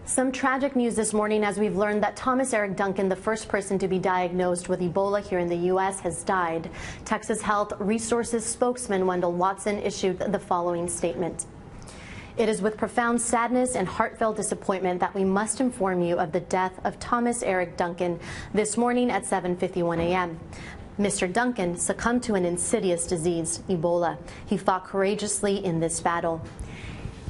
Some tragic news this morning as we've learned that Thomas Eric Duncan, the first person to be diagnosed with Ebola here in the U.S., has died. Texas Health Resources spokesman Wendell Watson issued the following statement. It is with profound sadness and heartfelt disappointment that we must inform you of the death of Thomas Eric Duncan this morning at 7:51 a.m. Mr. Duncan succumbed to an insidious disease, Ebola. He fought courageously in this battle.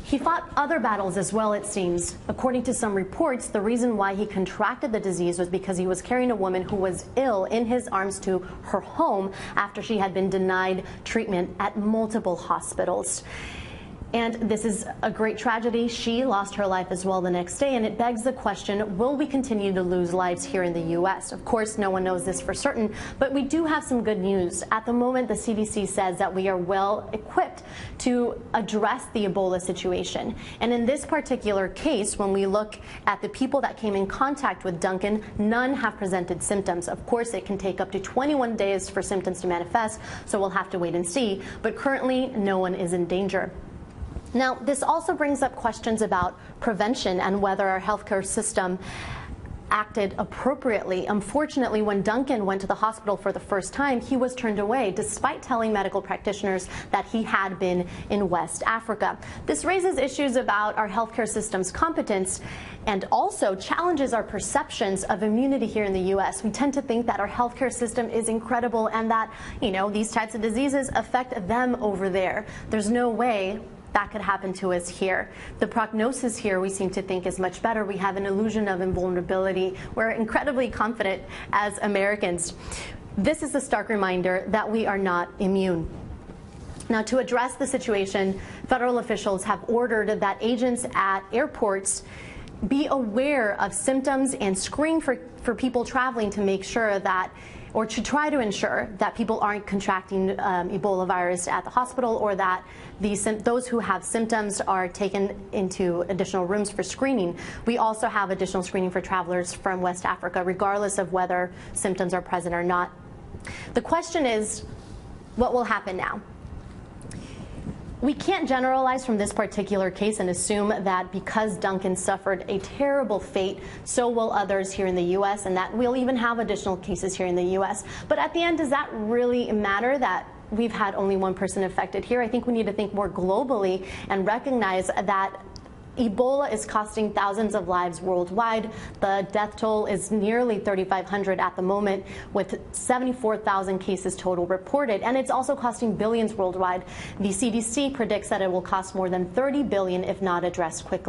He fought other battles as well, it seems. According to some reports, the reason why he contracted the disease was because he was carrying a woman who was ill in his arms to her home after she had been denied treatment at multiple hospitals. And this is a great tragedy. She lost her life as well the next day, and it begs the question, will we continue to lose lives here in the U.S.? Of course, no one knows this for certain, but we do have some good news. At the moment, the CDC says that we are well equipped to address the Ebola situation. And in this particular case, when we look at the people that came in contact with Duncan, none have presented symptoms. Of course, it can take up to 21 days for symptoms to manifest, so we'll have to wait and see. But currently, no one is in danger. Now, this also brings up questions about prevention and whether our healthcare system acted appropriately. Unfortunately, when Duncan went to the hospital for the first time, he was turned away, despite telling medical practitioners that he had been in West Africa. This raises issues about our healthcare system's competence and also challenges our perceptions of immunity here in the U.S. We tend to think that our healthcare system is incredible and that, these types of diseases affect them over there. There's no way that could happen to us here. The prognosis here, we seem to think, is much better. We have an illusion of invulnerability. We're incredibly confident as Americans. This is a stark reminder that we are not immune. Now, to address the situation, federal officials have ordered that agents at airports be aware of symptoms and screen for people traveling to make sure that, or to try to ensure that people aren't contracting Ebola virus at the hospital, or that those who have symptoms are taken into additional rooms for screening. We also have additional screening for travelers from West Africa, regardless of whether symptoms are present or not. The question is, what will happen now? We can't generalize from this particular case and assume that because Duncan suffered a terrible fate, so will others here in the U.S., and that we'll even have additional cases here in the U.S. But at the end, does that really matter that we've had only one person affected here? I think we need to think more globally and recognize that Ebola is costing thousands of lives worldwide. The death toll is nearly 3,500 at the moment, with 74,000 cases total reported, and it's also costing billions worldwide. The CDC predicts that it will cost more than $30 billion if not addressed quickly.